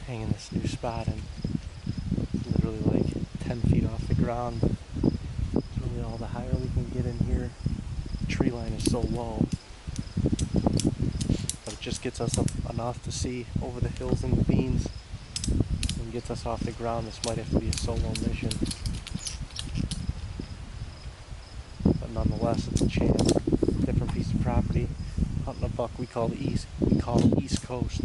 hanging this new spot in. It's literally like 10 feet off the ground, but it's really all the higher we can get in here. The tree line is so low, but it just gets us up enough to see over the hills and ravines and gets us off the ground. This might have to be a solo mission, but nonetheless, it's a chance. Different piece of property. Hunting a buck we call East Coast.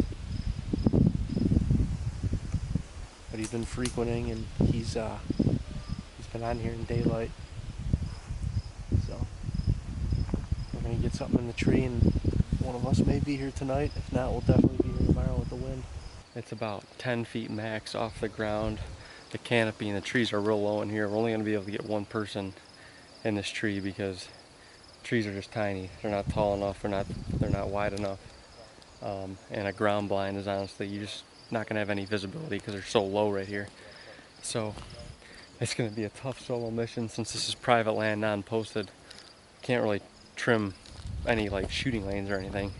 But he's been frequenting, and he's been on here in daylight. So we're gonna get something in the tree, and one of us may be here tonight. If not, we'll definitely be here tomorrow with the wind. It's about 10 feet max off the ground. The canopy and the trees are real low in here. We're only gonna be able to get one person in this tree because trees are just tiny. They're not tall enough. They're not wide enough. And a ground blind is honestly, you're just not gonna have any visibility because they're so low right here. So it's gonna be a tough solo mission since this is private land, non-posted. Can't really trim any like shooting lanes or anything.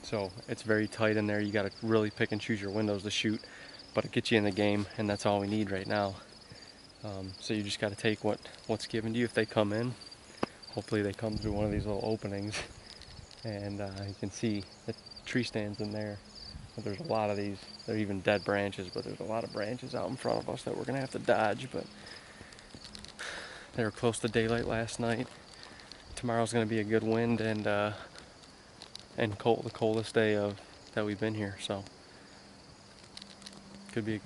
So it's very tight in there. You gotta really pick and choose your windows to shoot, but it gets you in the game, and that's all we need right now. So you just gotta take what's given to you if they come in. Hopefully they come through one of these little openings, and you can see the tree stands in there. But there's a lot of these. They're even dead branches, but there's a lot of branches out in front of us that we're gonna have to dodge. But they were close to daylight last night. Tomorrow's gonna be a good wind and cold, the coldest day that we've been here. So could be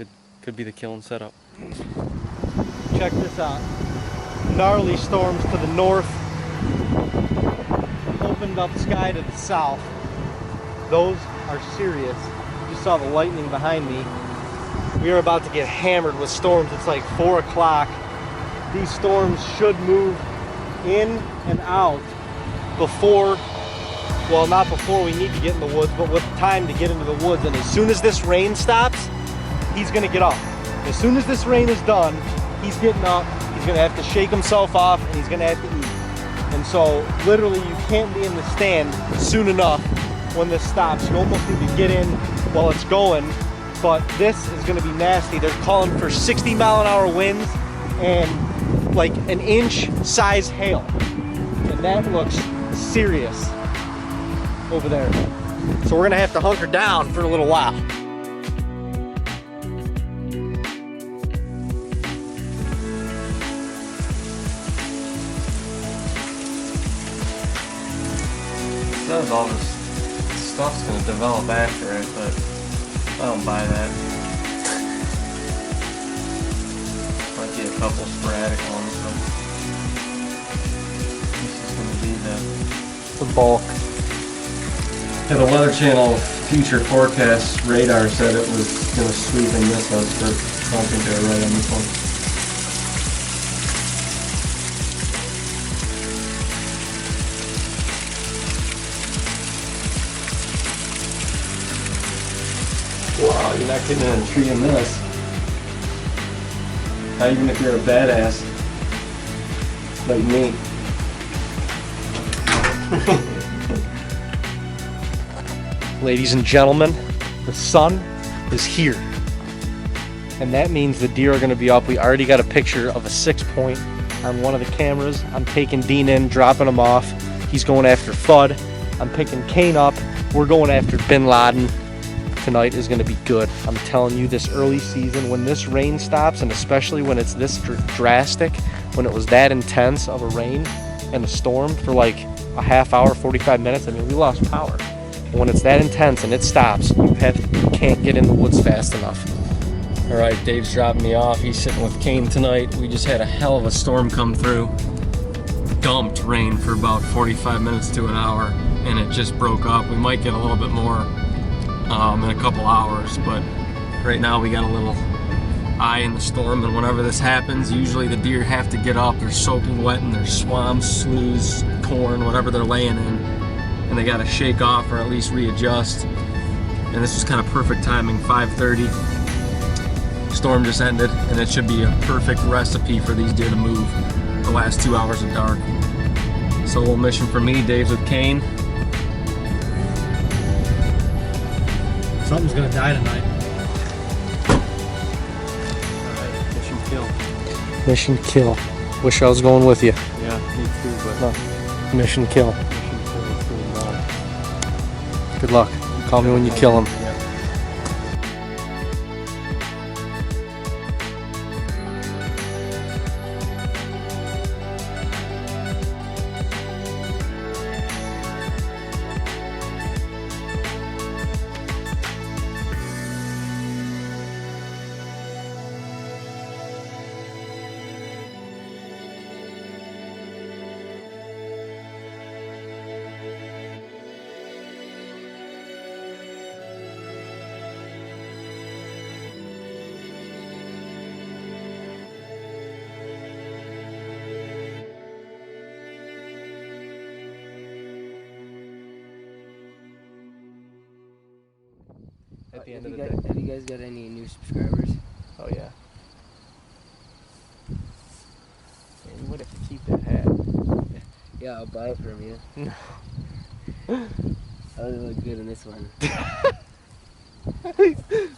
the killing setup. Check this out. Gnarly storms to the north. Opened up sky to the south. Those are serious. You just saw the lightning behind me. We are about to get hammered with storms. It's like 4 o'clock. These storms should move in and out before, well, not before we need to get in the woods, but with time to get into the woods. And as soon as this rain stops, he's gonna get up. As soon as this rain is done, he's getting up. He's gonna have to shake himself off, and he's gonna have to eat. And so literally you can't be in the stand soon enough when this stops. You almost need to get in while it's going, but this is gonna be nasty. They're calling for 60-mile-an-hour winds and like an inch size hail. And that looks serious over there. So we're gonna have to hunker down for a little while. Says all this stuff's gonna develop after it, but I don't buy that. Might be a couple sporadic ones, but this is gonna be the bulk. Yeah, the Weather Channel future forecast radar said it was gonna sweep and miss us, but I don't think they're right on this one. Wow, you're not getting in a tree in this. Not even if you're a badass like me. Ladies and gentlemen, the sun is here. And that means the deer are gonna be up. We already got a picture of a 6-point on one of the cameras. I'm taking Dean in, dropping him off. He's going after Fudd. I'm picking Kane up. We're going after Bin Laden. Tonight is going to be good. I'm telling you, this early season, when this rain stops, and especially when it's this drastic, when it was that intense of a rain and a storm for like a half hour, 45 minutes, I mean, we lost power. And when it's that intense and it stops, you can't get in the woods fast enough. All right, Dave's dropping me off. He's sitting with Kane tonight. We just had a hell of a storm come through. Dumped rain for about 45 minutes to an hour, and it just broke up. We might get a little bit more in a couple hours, but right now we got a little eye in the storm, and whenever this happens, usually the deer have to get up. They're soaking wet in their swamps, sloughs, corn, whatever they're laying in, and they got to shake off or at least readjust. And this was kind of perfect timing. 5:30, storm just ended, and it should be a perfect recipe for these deer to move the last 2 hours of dark. Solo mission for me. Dave's with Kane. Something's gonna die tonight. Mission kill. Wish I was going with you. Yeah, me too, but No. Mission kill. Good luck. Call me when you kill him. Yeah. At the end of the day. Have you guys got any new subscribers? Oh yeah. Man, you would have to keep that hat. Yeah, I'll buy it from you. No. I look good in this one.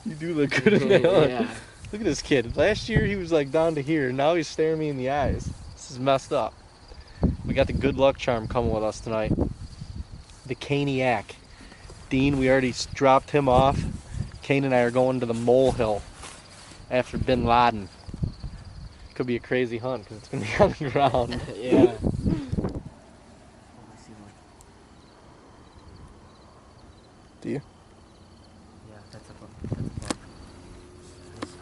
You do look good in that one. Yeah. Look at this kid. Last year he was like down to here. Now he's staring me in the eyes. This is messed up. We got the good luck charm coming with us tonight. The Caniac. Dean, we already dropped him off. Kane and I are going to the molehill after Bin Laden. Could be a crazy hunt because it's going to be on the ground. Yeah. Do you? Yeah, that's a buck.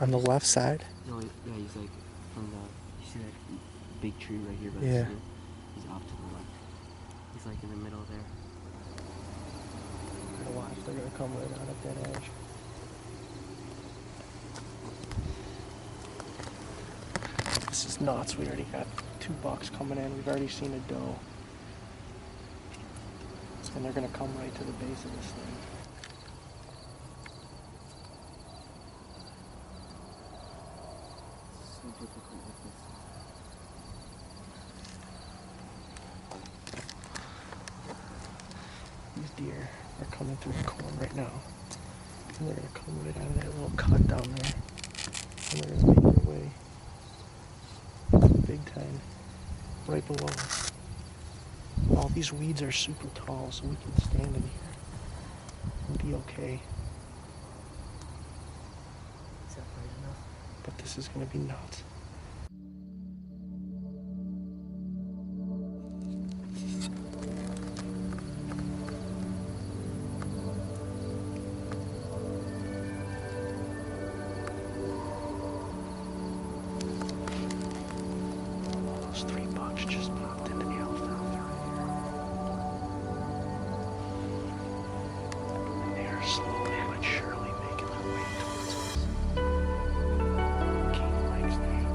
On the left side? No, yeah, he's like from the. You see that big tree right here by Yeah. the school? He's off to the left. He's like in the middle there. Watch, they're going to come right out at that edge. This is nuts. We already got 2 bucks coming in. We've already seen a doe. And they're going to come right to the base of this thing. So difficult with this. These deer are coming through the corn right now. And they're going to come right out of that little cut down there. And they're going to make their way big time right below us. All these weeds are super tall, so we can stand in here and be okay. Is that bright enough? But this is going to be nuts. Those 3 bucks just popped into the alfalfa right here. And they are slowly but surely making their way towards us. Kane likes that.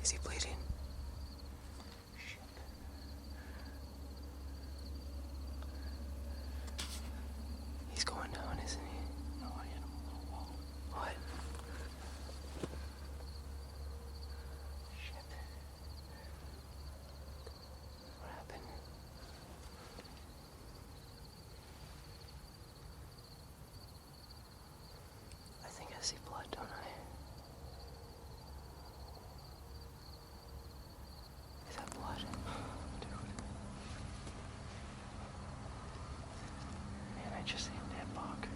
Is he bleeding? Shit. He's going down, isn't he? No, I hit him a little wall. What? Shit. What happened? I think I see blood, don't I? Is that blood? Dude. Man, I just hit that buck.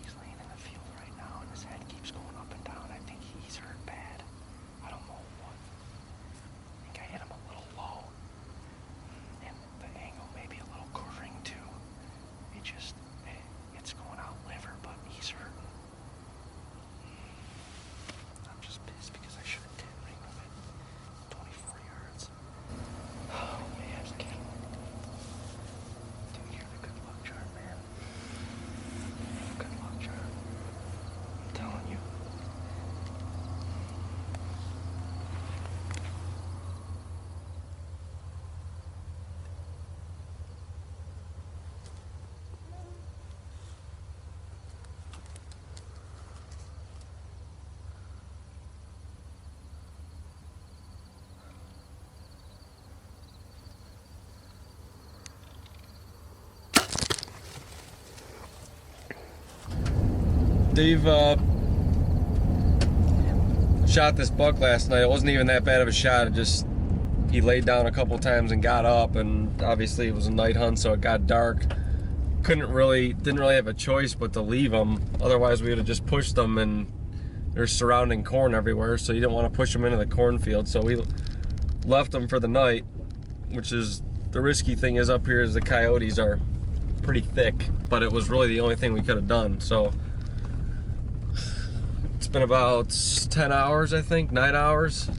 He's laying in the field right now and his head keeps going up and down. I think he's hurt bad. I don't know what. I think I hit him a little low. And the angle may be a little quivering too. It's going out liver, but he's hurting. I'm just pissed because I should have 10 ring of it. 24 yards. Oh, man. Dude, you're the good luck charm, man. Good luck charm. I'm telling you. Dave shot this buck last night. It wasn't even that bad of a shot. He laid down a couple times and got up, and obviously it was a night hunt, so it got dark. Didn't really have a choice but to leave him. Otherwise we would have just pushed them, and there's surrounding corn everywhere, so you didn't want to push them into the cornfield. So we left them for the night, which is the risky thing is up here is the coyotes are pretty thick, but it was really the only thing we could have done. So it's been about 10 hours, I think, 9 hours,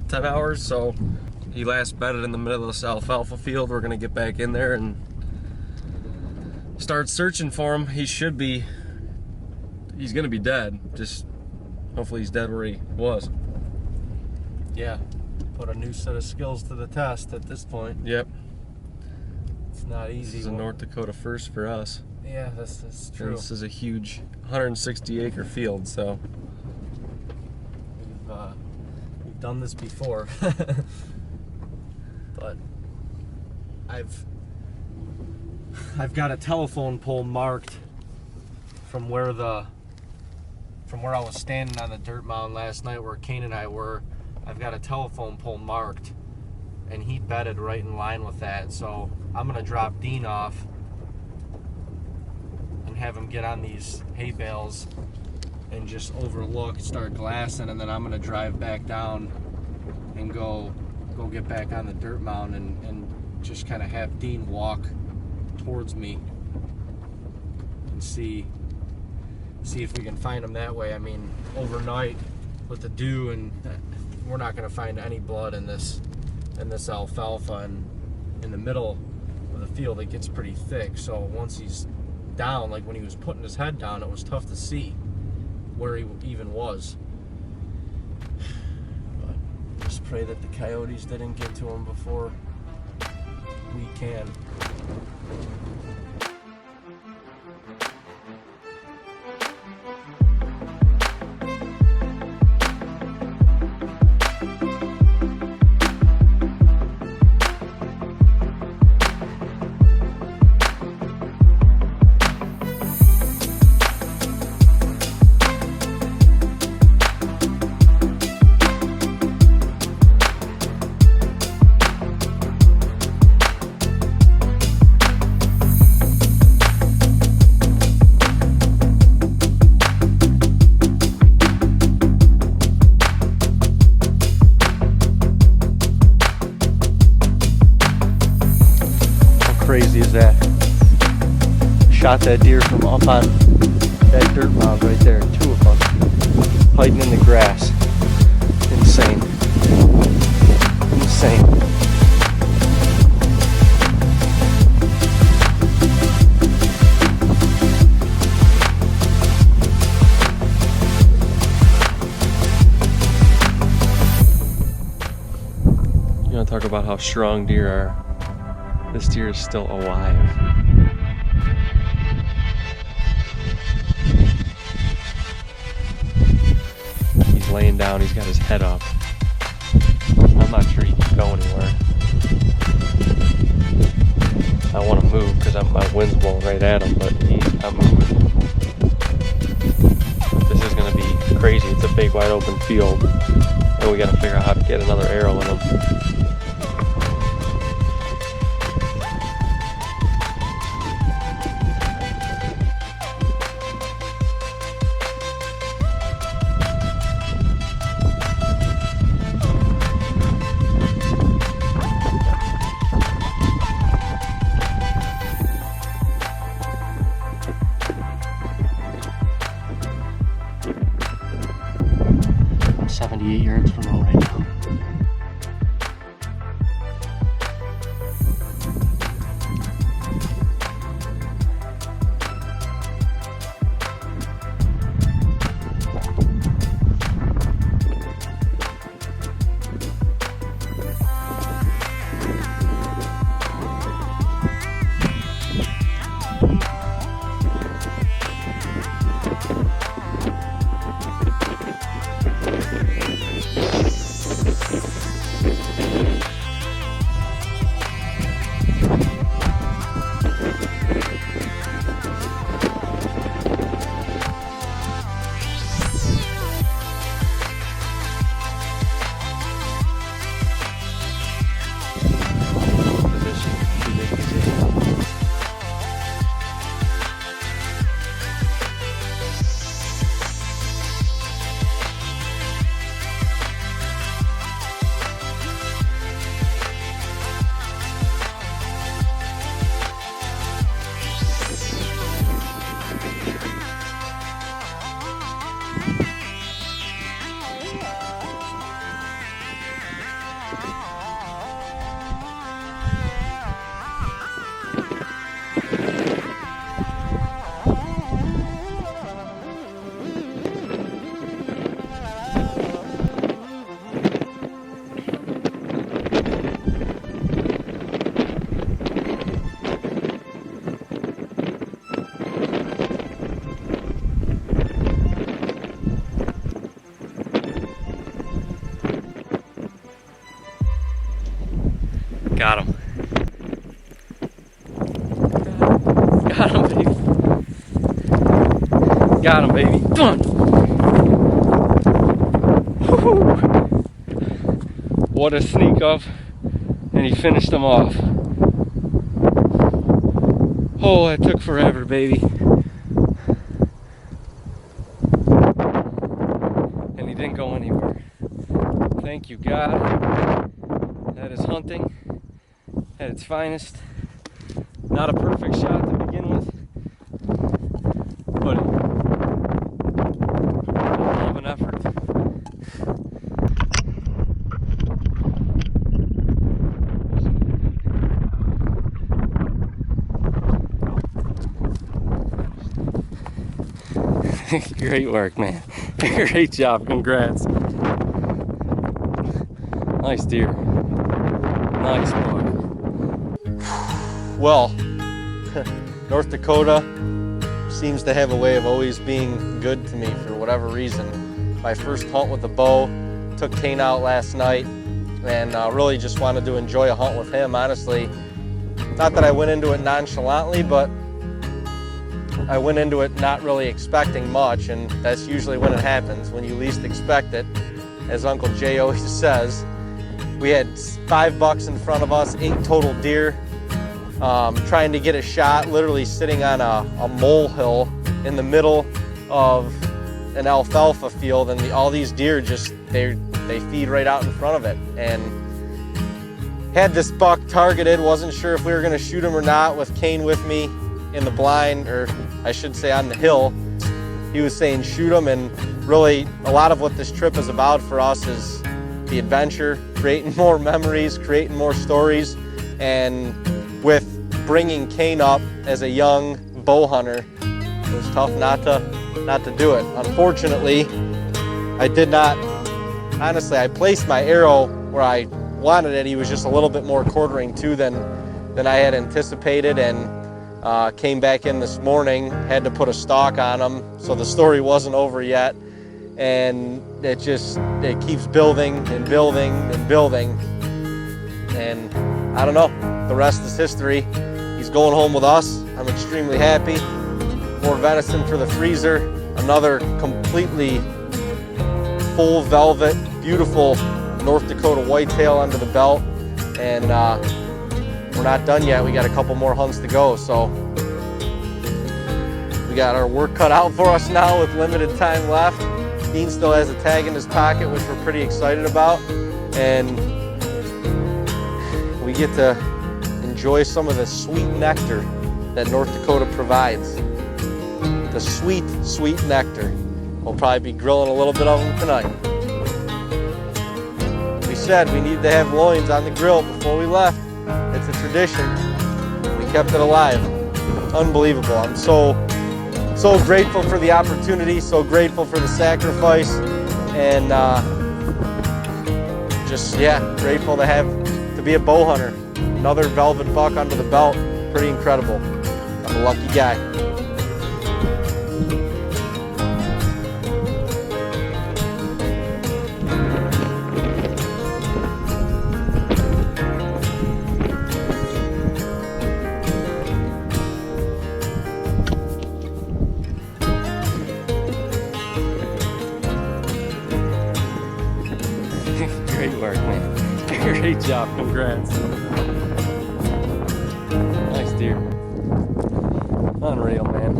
10 hours. So he last bedded in the middle of this alfalfa field. We're gonna get back in there and start searching for him. He's gonna be dead. Just hopefully he's dead where he was. Yeah, put a new set of skills to the test at this point. Yep. It's not easy. This is a North Dakota first for us. Yeah, this is true. And this is a huge 160-acre field, so we've done this before, but I've got a telephone pole marked from where I was standing on the dirt mound last night where Kane and I were. I've got a telephone pole marked, and he bedded right in line with that. So I'm gonna drop Dean off and have him get on these hay bales and just overlook, start glassing, and then I'm gonna drive back down and go get back on the dirt mound and just kind of have Dean walk towards me and see if we can find him that way. I mean, overnight with the dew, and we're not gonna find any blood in this alfalfa, and in the middle of the field it gets pretty thick. So once he's down, like when he was putting his head down, it was tough to see where he even was. But just pray that the coyotes didn't get to him before we can. Crazy is that? Shot that deer from up on that dirt mound right there. 2 of them hiding in the grass. Insane. Insane. about how strong deer are. This deer is still alive. He's laying down, he's got his head up. I'm not sure he can go anywhere. I want to move because my wind's blowing right at him, but he's not moving. This is going to be crazy. It's a big wide open field, and we got to figure out how to get another arrow in him. I'm 78 yards from him right now. Got him. Got him, baby. Got him, baby. Come on. Woo-hoo. What a sneak up. And he finished him off. Oh, that took forever, baby. And he didn't go anywhere. Thank you, God. That is hunting at its finest. Not a perfect shot to begin with, but a hell of an effort. Great work, man. Great job. Congrats. Nice deer. Nice buck. Well, North Dakota seems to have a way of always being good to me for whatever reason. My first hunt with a bow, took Kane out last night, and really just wanted to enjoy a hunt with him, honestly. Not that I went into it nonchalantly, but I went into it not really expecting much, and that's usually when it happens, when you least expect it. As Uncle Jay always says, we had 5 bucks in front of us, 8 total deer, trying to get a shot, literally sitting on a molehill in the middle of an alfalfa field, and all these deer just, they feed right out in front of it. And had this buck targeted, wasn't sure if we were gonna shoot him or not, with Kane with me in the blind, or I should say on the hill. He was saying shoot him, and really a lot of what this trip is about for us is the adventure, creating more memories, creating more stories. And with bringing Kane up as a young bow hunter, it was tough not to do it. Unfortunately, I did not, honestly, I placed my arrow where I wanted it. He was just a little bit more quartering too than I had anticipated, and came back in this morning, had to put a stalk on him, so the story wasn't over yet, and it keeps building and building and building, and I don't know, the rest is history. He's going home with us. I'm extremely happy. More venison for the freezer, another completely full velvet, beautiful North Dakota whitetail under the belt, and we're not done yet. We got a couple more hunts to go, so we got our work cut out for us now with limited time left. Dean still has a tag in his pocket, which we're pretty excited about, and we get to enjoy some of the sweet nectar that North Dakota provides. The sweet, sweet nectar. We'll probably be grilling a little bit of them tonight. We said we needed to have loins on the grill before we left. It's a tradition. We kept it alive. Unbelievable. I'm so grateful for the opportunity, so grateful for the sacrifice, and grateful to be a bow hunter. Another velvet buck under the belt. Pretty incredible. I'm a lucky guy. Great work, man. Great job. Congrats. Nice deer. Unreal, man.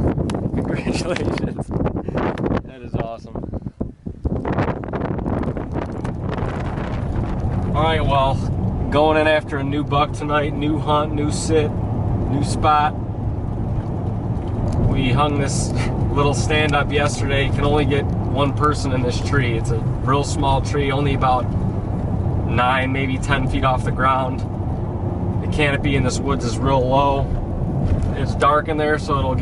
Congratulations. That is awesome. Alright, well, going in after a new buck tonight. New hunt, new sit, new spot. We hung this little stand up yesterday. You can only get one person in this tree. It's a real small tree, only about 9, maybe 10 feet off the ground. The canopy in this woods is real low. It's dark in there, so it'll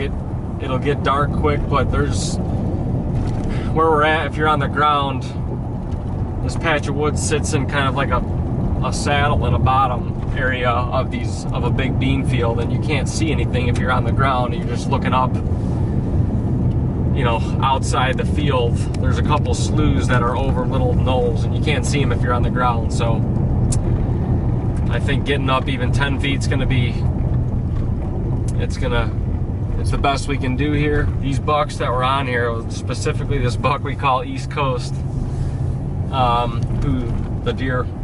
get dark quick, but there's where we're at. If you're on the ground, this patch of wood sits in kind of like a saddle in a bottom area of a big bean field, and you can't see anything if you're on the ground. You're just looking up, you know, outside the field. There's a couple sloughs that are over little knolls, and you can't see them if you're on the ground. So I think getting up even 10 feet is going to be, it's the best we can do here. These bucks that were on here, specifically this buck we call East Coast,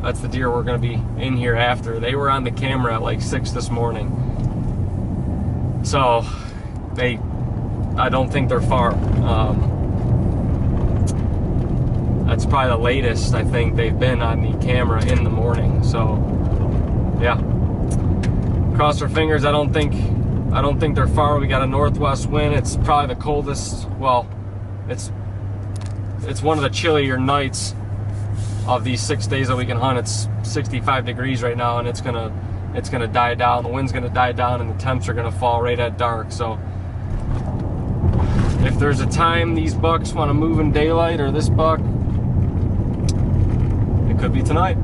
that's the deer we're going to be in here after. They were on the camera at like 6 this morning. So I don't think they're far. That's probably the latest I think they've been on the camera in the morning. So yeah, cross our fingers. I don't think they're far. We got a northwest wind. It's probably the coldest. Well, it's one of the chillier nights of these 6 days that we can hunt. It's 65 degrees right now, and it's gonna die down. The wind's gonna die down, and the temps are gonna fall right at dark. So if there's a time these bucks want to move in daylight, or this buck, it could be tonight.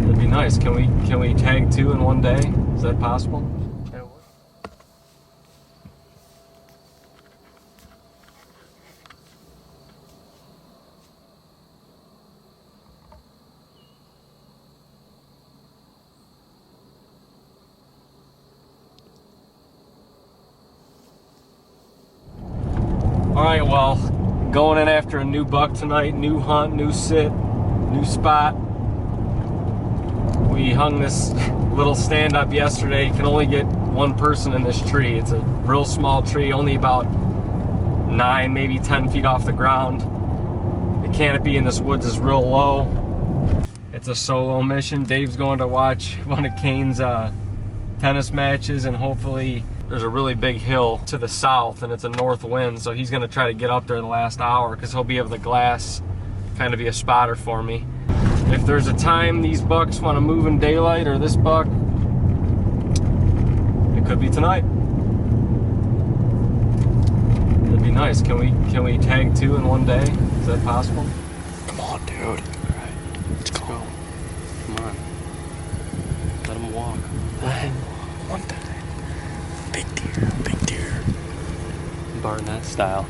It'd be nice. Can we tag 2 in one day? Is that possible? Alright, well, going in after a new buck tonight. New hunt, new sit, new spot. We hung this little stand up yesterday. You can only get one person in this tree. It's a real small tree, only about 9, maybe 10 feet off the ground. The canopy in this woods is real low. It's a solo mission. Dave's going to watch one of Kane's tennis matches, and hopefully there's a really big hill to the south, and it's a north wind, so he's going to try to get up there in the last hour, because he'll be able to glass, kind of be a spotter for me. If there's a time these bucks want to move in daylight, or this buck, it could be tonight. It'd be nice. Can we tag 2 in one day? Is that possible? Come on, dude. All right. Let's go. Come on. Let him walk. One time. Big deer, big deer. Barnett style.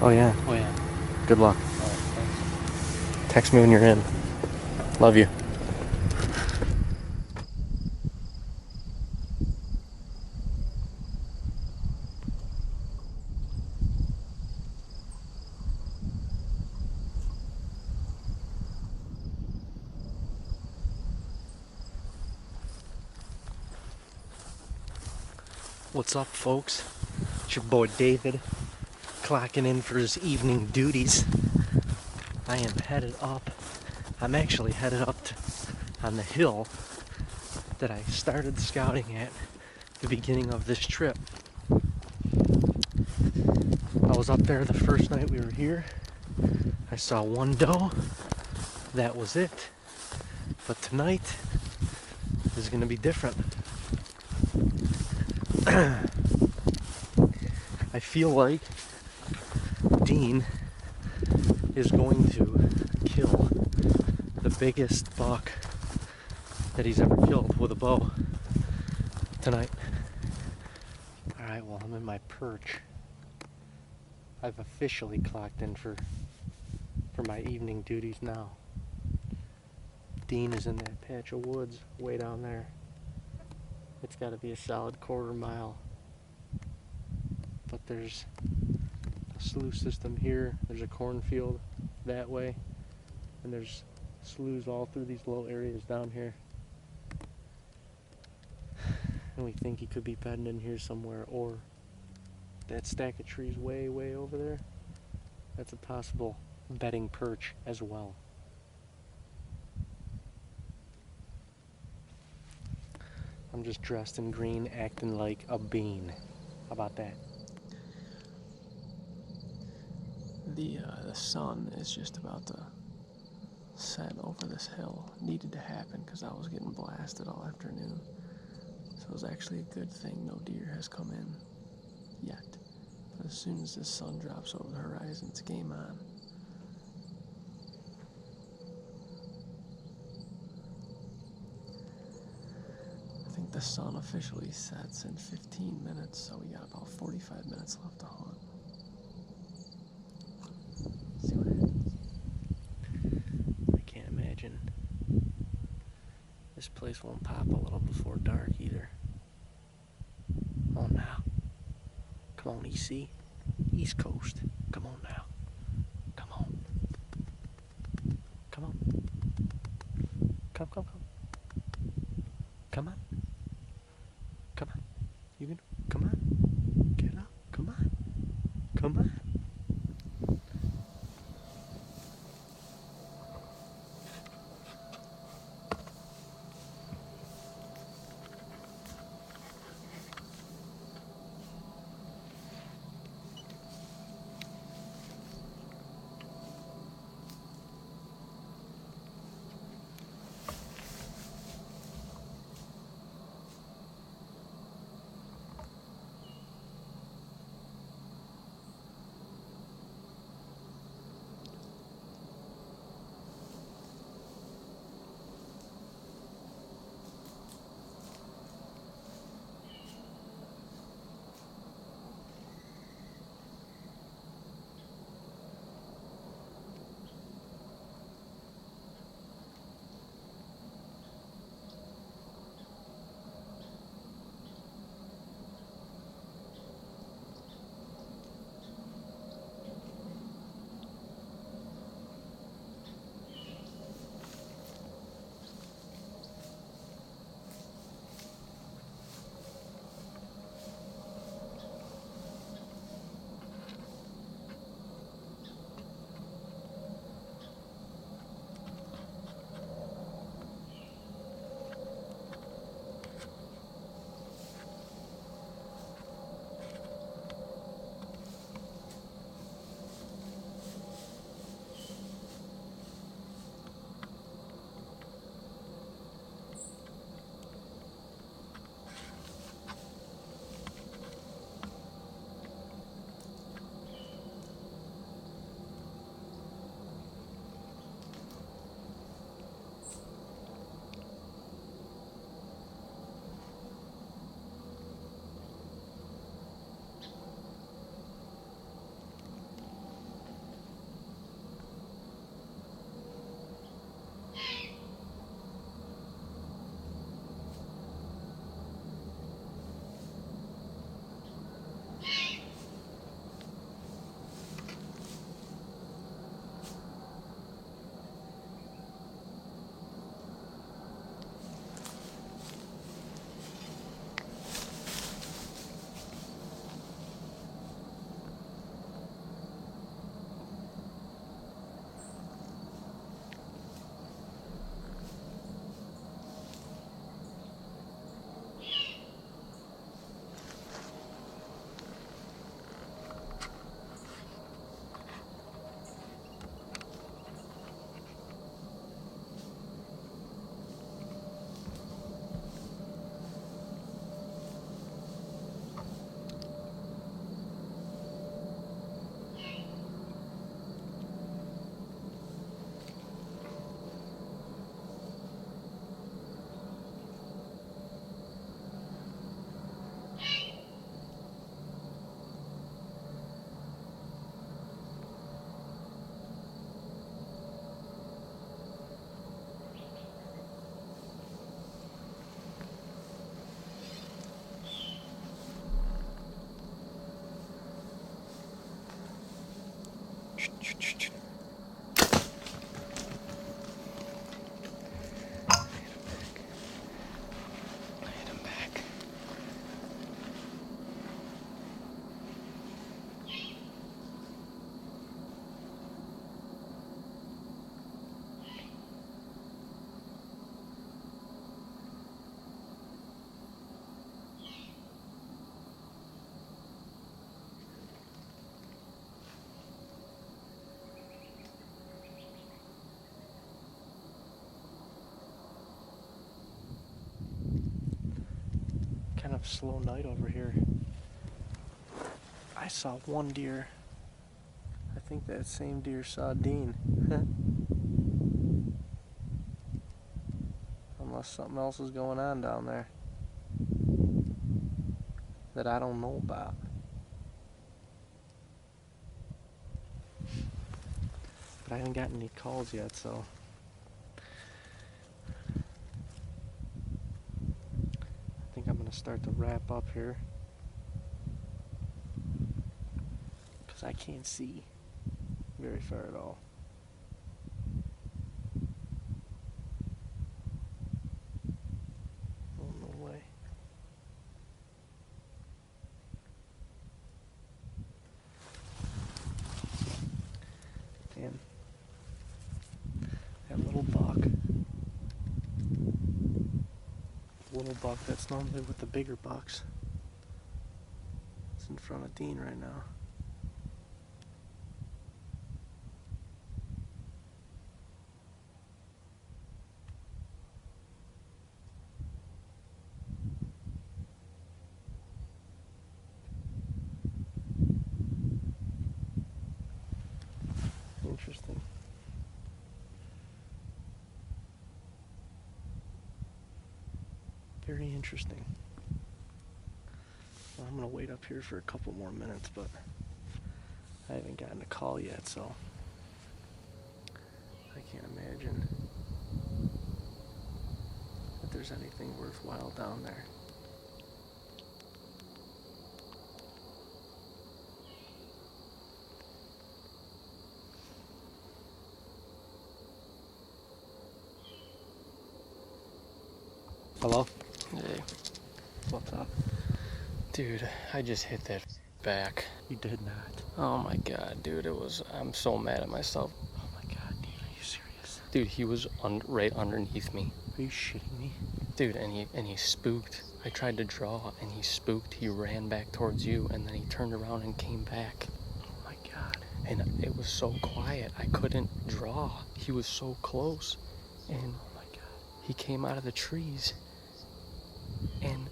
Oh yeah. Oh yeah. Good luck. All right, thanks. Text me when you're in. Love you. What's up, folks? It's your boy David, clocking in for his evening duties. I am headed up. I'm actually headed up on the hill that I started scouting at the beginning of this trip. I was up there the first night we were here. I saw one doe. That was it. But tonight is going to be different. I feel like Dean is going to kill the biggest buck that he's ever killed with a bow tonight. Alright, well, I'm in my perch. I've officially clocked in for my evening duties now. Dean is in that patch of woods way down there. It's got to be a solid quarter mile. But there's a slough system here. There's a cornfield that way. And there's sloughs all through these little areas down here. And we think he could be bedding in here somewhere, or that stack of trees way, way over there. That's a possible bedding perch as well. I'm just dressed in green, acting like a bean. How about that? The sun is just about to set over this hill. Needed to happen because I was getting blasted all afternoon. So it was actually a good thing no deer has come in yet. But as soon as the sun drops over the horizon, it's game on. I think the sun officially sets in 15 minutes, so we got about 45 minutes left to hunt. See what happens. I can't imagine this place won't pop a little before dark either. Come on now. Come on, EC. East Coast. Come on now. Come on. Come on. Come. Come on. Come on. You can. Come on. Get up. Come on. Come on. Kind of slow night over here. I saw one deer. I think that same deer saw Dean. Unless something else is going on down there that I don't know about. But I haven't gotten any calls yet, so I think I'm gonna start to wrap up here because I can't see very far at all. Oh, no way. Damn. That little buck that's normally with the bigger bucks. It's in front of Dean right now. Interesting. Very interesting. Well, I'm gonna wait up here for a couple more minutes, but I haven't gotten a call yet, so I can't imagine that there's anything worthwhile down there. Hello? Hey, What's up? dude, I just hit that back. You did not. Oh my god, dude, I'm so mad at myself. Oh my god, Dean, are you serious? Dude, he was right underneath me. Are you shitting me? Dude, and he spooked. I tried to draw and he spooked. He ran back towards you and then he turned around and came back. Oh my god. And it was so quiet. I couldn't draw. He was so close. And Oh my god. he came out of the trees. And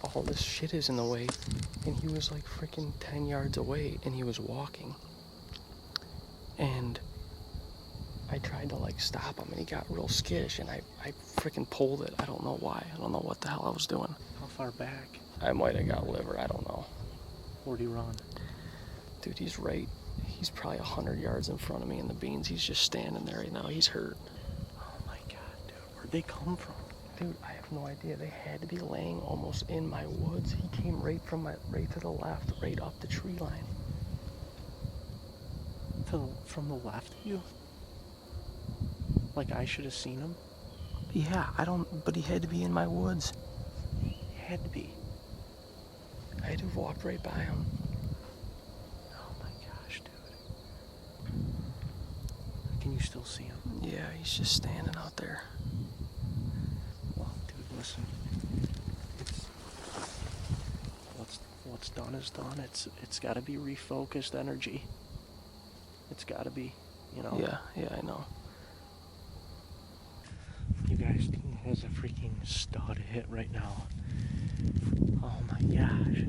all this shit is in the way. And he was like freaking 10 yards away and he was walking. And I tried to like stop him and he got real skittish and I freaking pulled it. I don't know why. I don't know what the hell I was doing. How far back? I might have got liver. I don't know. Where'd he run? Dude, he's probably 100 yards in front of me in the beans. He's just standing there right now. He's hurt. Oh my god, dude. Where'd they come from? Dude, I have no idea. They had to be laying almost in my woods. He came right to the left, right up the tree line. From the left of you? Like I should have seen him? Yeah, but he had to be in my woods. He had to be. I had to have walked right by him. Oh my gosh, dude. Can you still see him? Yeah, he's just standing out there. Well, dude, listen. What's done is done. It's got to be refocused energy. It's got to be, you know. Yeah, I know. You guys, Dean has a freaking stud hit right now. Oh my gosh.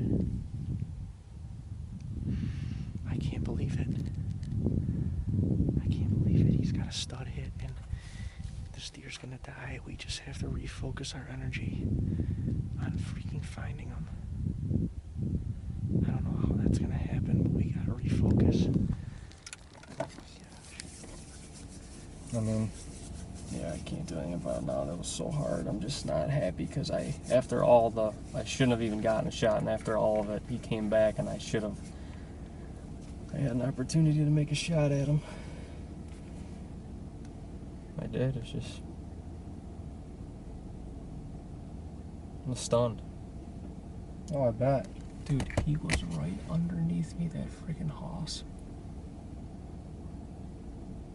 I can't believe it. I can't believe it. He's got a stud hit and this deer's gonna die. We just have to refocus our energy on freaking finding him. I don't know how that's gonna happen, but we gotta refocus. I mean, yeah, I can't do anything about it now. That was so hard. I'm just not happy because I shouldn't have even gotten a shot, and after all of it, he came back, and I should have I had an opportunity to make a shot at him. My dad is just... I'm stunned. Oh, I bet. Dude, he was right underneath me, that freaking hoss.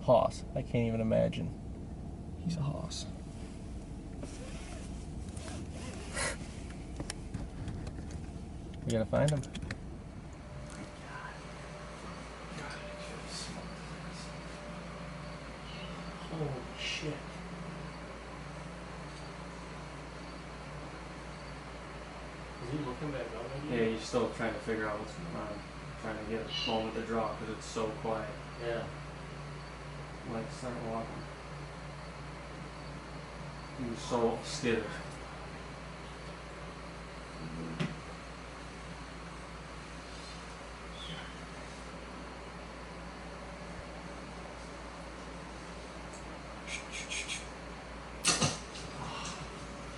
Hoss. I can't even imagine. He's a hoss. We gotta find him. Holy shit. Is he looking back up at you? Yeah, he's still trying to figure out what's going on. Trying to get a moment to draw because it's so quiet. Yeah. Like, start walking. He was so skittish.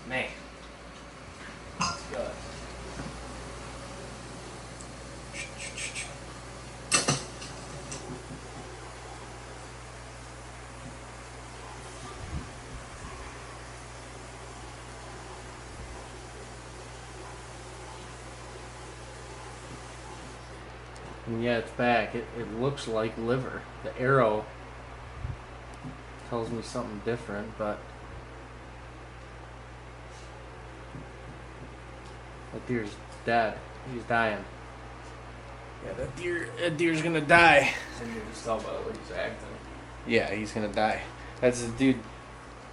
Man. Good. And yeah, it's back. It looks like liver. The arrow tells me something different, but that deer's dead. He's dying. Yeah, that deer's gonna die. And you just tell by the way he's acting. Yeah, he's gonna die. That's the dude.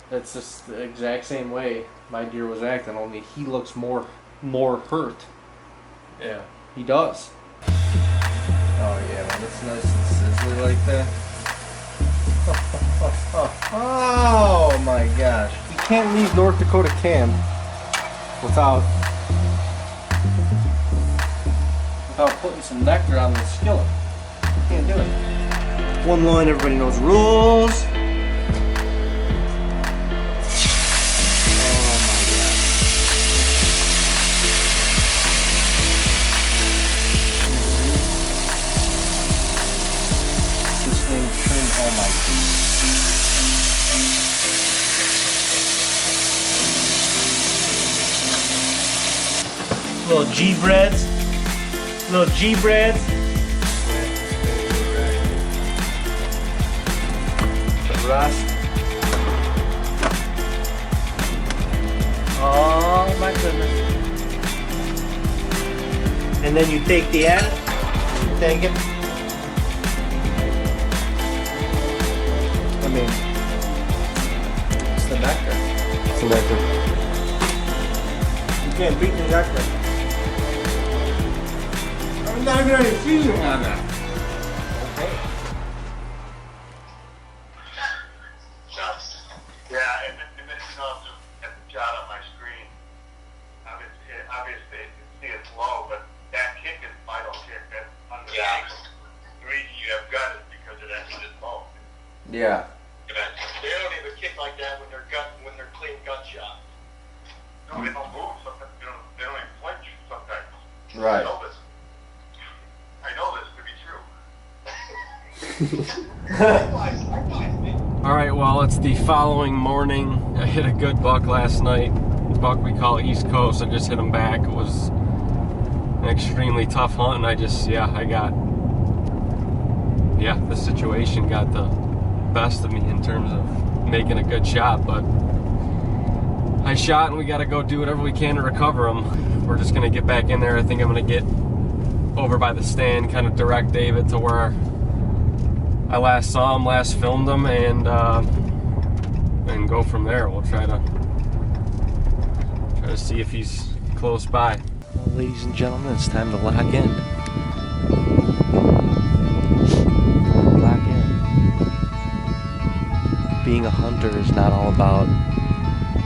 That's just the exact same way my deer was acting. Only he looks more hurt. Yeah. He does. Oh yeah, when it's nice and sizzly like that. Oh my gosh. You can't leave North Dakota canned without putting some nectar on the skillet. You can't do it. One line, everybody knows rules. Little G breads. Little G breads. The rust. Oh my goodness. And then you take the end. You take it. I mean, it's the nectar. It's the nectar. You can't beat the nectar. I'm not even any seasoning on that. Okay. Yeah, and then you know, at the shot on my screen, obviously you can see it's low, but that kick is vital kick. That's under the ankle. The reason you have gut is because it actually is low. Yeah. They don't even kick like that when they're clean gut shots. No, they don't move. Sometimes they don't even flinch sometimes. Right. I know this to be true. All right, well, it's the following morning. I hit a good buck last night. Buck we call East Coast. I just hit him back. It was an extremely tough hunt, and the situation got the best of me in terms of making a good shot, but I shot and we got to go do whatever we can to recover him. We're just going to get back in there. I think I'm going to get over by the stand, kind of direct David to where I last saw him, last filmed him, and go from there. We'll try to see if he's close by. Well, ladies and gentlemen, it's time to lock in. Lock in. Being a hunter is not all about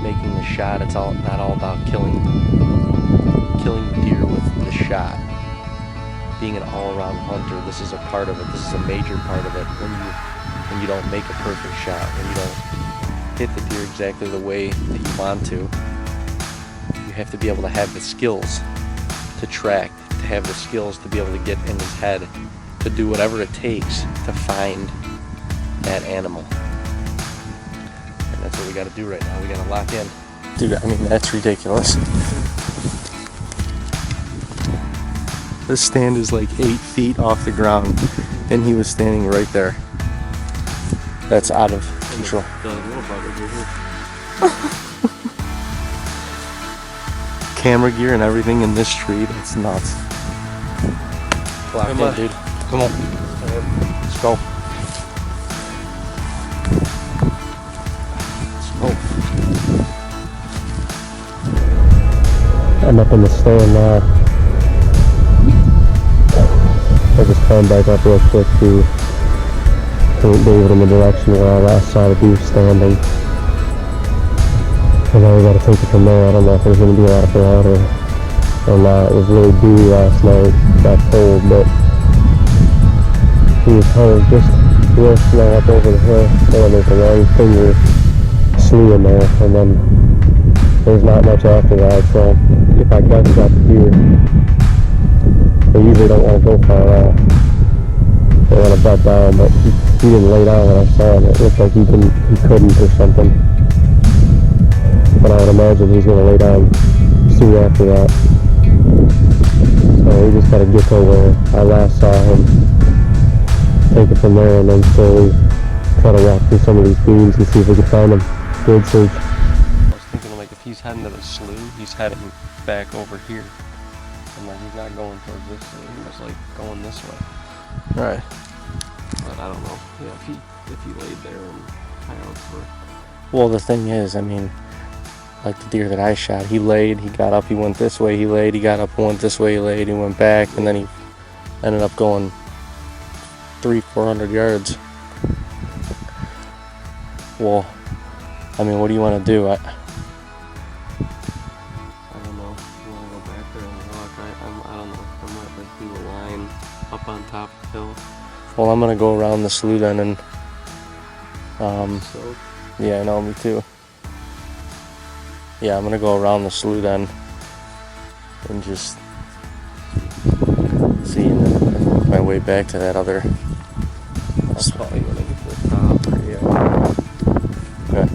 making the shot. It's not all about killing the deer with the shot. Being an all-around hunter, this is a part of it. This is a major part of it. When you don't make a perfect shot, when you don't hit the deer exactly the way that you want to, you have to be able to have the skills to track, to have the skills to be able to get in his head to do whatever it takes to find that animal. And that's what we got to do right now. We got to lock in. Dude, I mean, that's ridiculous. This stand is like 8 feet off the ground, and he was standing right there. That's out of control. The little buggers are here. Camera gear and everything in this tree, that's nuts. Lock in, dude. Come on. Let's go. Let's go. I'm up in the stand now. I just climbed back up real quick to point David in the direction where I last saw the deer standing. And now we gotta take it from there. I don't know if there's gonna be a lot of water or not. It was really dewy last night. Got cold, but he was kind of just real slow up over the hill. And then there's a long finger slough in there, and then there's not much after that. So if I got the deer, they usually don't want to go far off. They want to butt down, but he didn't lay down when I saw him. It looked like he couldn't or something. But I would imagine he's going to lay down soon after that. So we just got to get to where I last saw him, take it from there, and then slowly try to walk through some of these beams and see if we can find him. Good search. I was thinking, like, if he's heading to the slough, he's heading back over here. And like he's not going towards this way, he was like going this way. Alright. But I don't know. Yeah, if he laid there and hung out for. Well, the thing is, I mean, like the deer that I shot, he laid, he got up, he went this way, he laid, he got up, went this way, he laid, he went back, and then he ended up going 300-400 yards. Well, I mean, what do you want to do? I don't know. You want to go back there and walk? I don't know. I might like do a line up on top of the hill. Well, I'm gonna go around the slough then and so? Yeah, I know, me too. Yeah, I'm gonna go around the slough then and just see and then make my way back to that other. I'll probably gonna get to the top or yeah. Okay.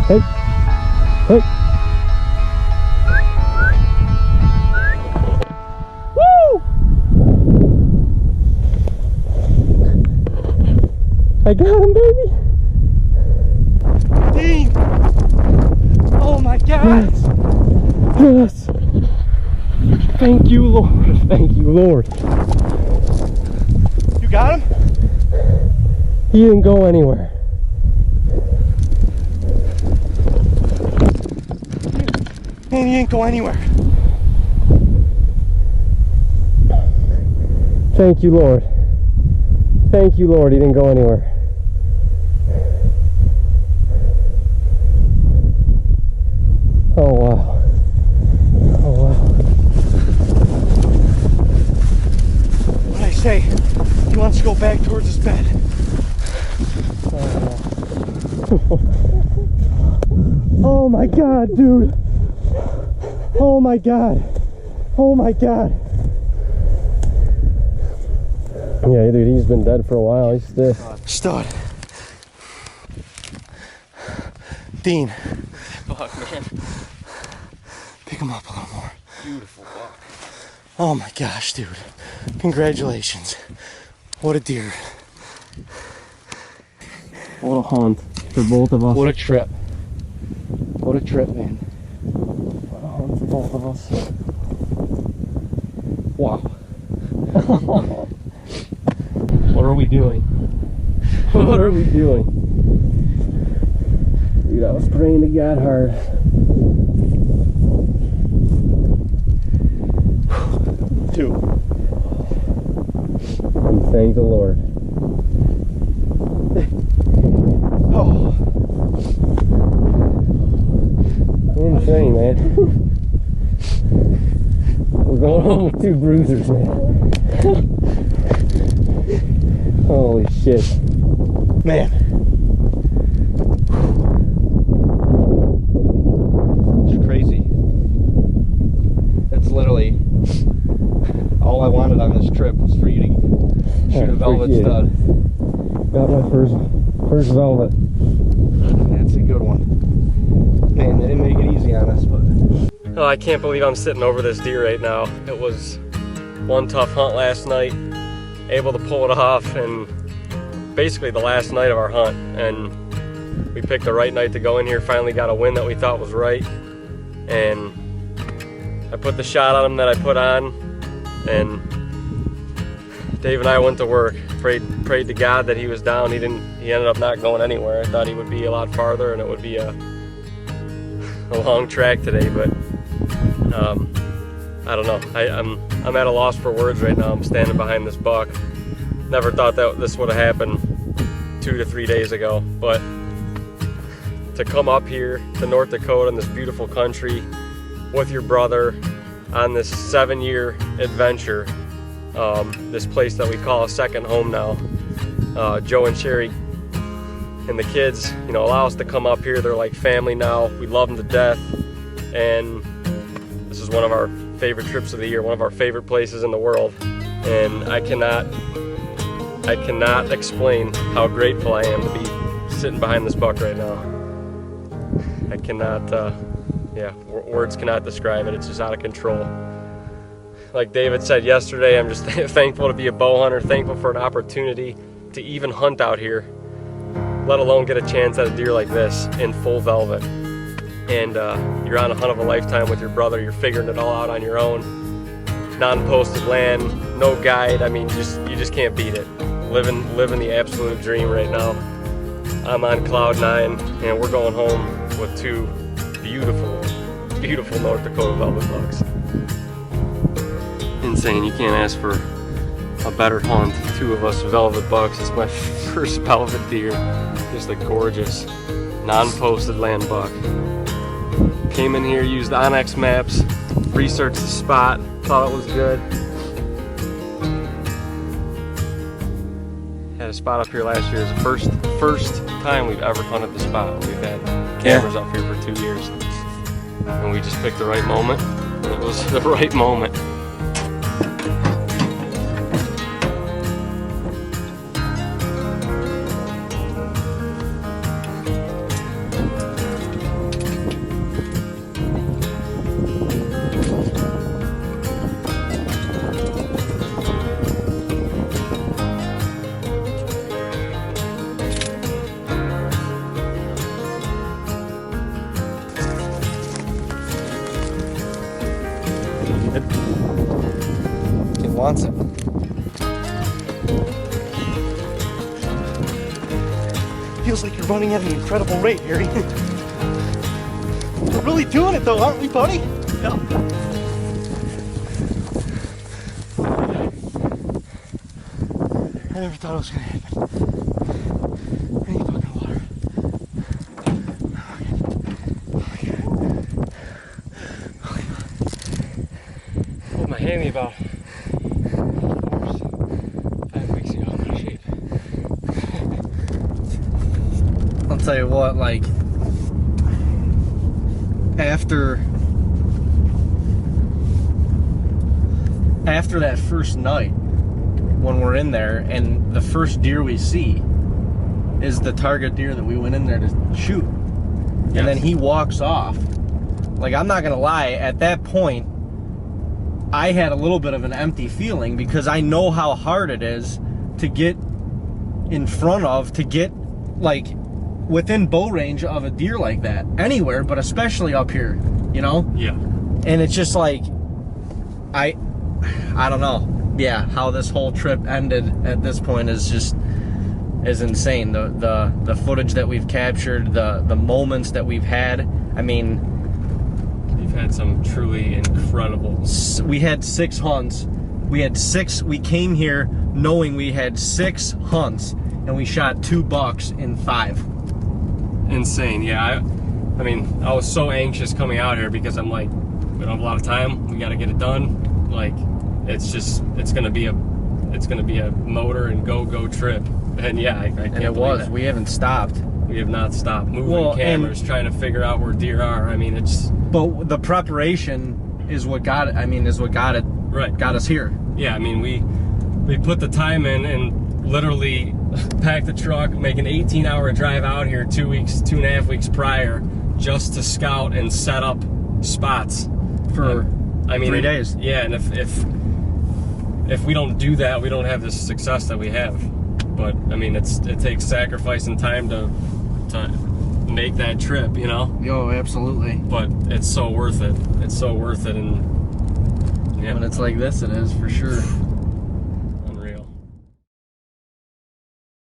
Hey, hey. Woo! I got him, baby. Dean! Oh my God! Yes! Thank you, Lord. Thank you, Lord. You got him? He didn't go anywhere. Man, he didn't go anywhere. Thank you, Lord. Thank you, Lord. He didn't go anywhere. Oh, wow. Oh, wow. What I say? He wants to go back towards his bed. Oh, oh my God, dude. Oh my God. Oh my God. Yeah, dude, he's been dead for a while. He's stiff. Stud. Dean. Fuck, man. Pick him up a little more. Beautiful buck. Oh my gosh, dude. Congratulations. What a deer. What a hunt for both of us. What a trip. What a trip, man. What a hunt for both of us. Wow. What are we doing? What are we doing? Dude, I was praying to God hard. too. And thank the Lord. Oh, Insane, man. We're going home with 2 bruisers, man. Holy shit. man. It's crazy. It's literally all I wanted on this trip was for you to shoot a velvet appreciate it. stud. Got my first velvet. That's a good one. Man, they didn't make it easy on us, but... Oh, I can't believe I'm sitting over this deer right now. It was one tough hunt last night, able to pull it off, and basically the last night of our hunt. And we picked the right night to go in here, finally got a win that we thought was right. And I put the shot on him that I put on, and Dave and I went to work, prayed to God that he was down. He ended up not going anywhere. I thought he would be a lot farther and it would be a long track today, but I don't know. I'm at a loss for words right now. I'm standing behind this buck. Never thought that this would have happened 2 to 3 days ago, but to come up here to North Dakota in this beautiful country with your brother on this 7-year adventure, this place that we call a second home now. Joe and Sherry and the kids, you know, allow us to come up here. They're like family now. We love them to death, and this is one of our favorite trips of the year, one of our favorite places in the world, and I cannot explain how grateful I am to be sitting behind this buck right now. I cannot, words cannot describe it. It's just out of control. Like David said yesterday, I'm just thankful to be a bow hunter, thankful for an opportunity to even hunt out here, let alone get a chance at a deer like this in full velvet. And you're on a hunt of a lifetime with your brother. You're figuring it all out on your own. Non-posted land, no guide. I mean, you just can't beat it. Living the absolute dream right now. I'm on cloud 9, and we're going home with 2 beautiful, beautiful North Dakota velvet bucks. Insane. You can't ask for a better hunt. 2 of us velvet bucks. It's my first velvet deer. Just a gorgeous non-posted land buck. Came in here, used OnX maps, researched the spot, thought it was good. Had a spot up here last year. It's the first time we've ever hunted the spot. We've had cameras up here for 2 years. And we just picked the right moment. And it was the right moment. It wants it. Feels like you're running at an incredible rate, Harry. We're really doing it though, aren't we, buddy? Yeah. I never thought it was gonna happen. I need fucking water. Pulled my hammy about 5 weeks ago. I'm out of shape. I'll tell you what, like, after that first night, when we're in there, and the first deer we see is the target deer that we went in there to shoot, and then he walks off. Like, I'm not gonna lie, at that point, I had a little bit of an empty feeling, because I know how hard it is to get in front of, to get, like, within bow range of a deer like that, anywhere, but especially up here, you know? Yeah. And it's just like, I don't know. Yeah, how this whole trip ended at this point is insane. The footage that we've captured, the moments that we've had. I mean, We've had some truly incredible. we had 6 hunts, We had 6. We came here knowing we had 6 hunts, and we shot 2 bucks in 5. Insane. Yeah. I mean, I was so anxious coming out here because I'm like, we don't have a lot of time. We got to get it done. Like, it's gonna be a motor and go trip. And yeah, I can't And it believe was. that. We haven't stopped. We have not stopped moving cameras, trying to figure out where deer are. I mean, it's But the preparation is what got it. I mean, is what got it. right. Got us here. Yeah, I mean, we put the time in and literally packed the truck, make an 18-hour drive out here 2.5 weeks prior, just to scout and set up spots For 3 days. Yeah, and if we don't do that, we don't have the success that we have. But I mean, it takes sacrifice and time to make that trip, you know. Yo, absolutely. But it's so worth it. It's so worth it, and yeah. When it's like this, it is for sure.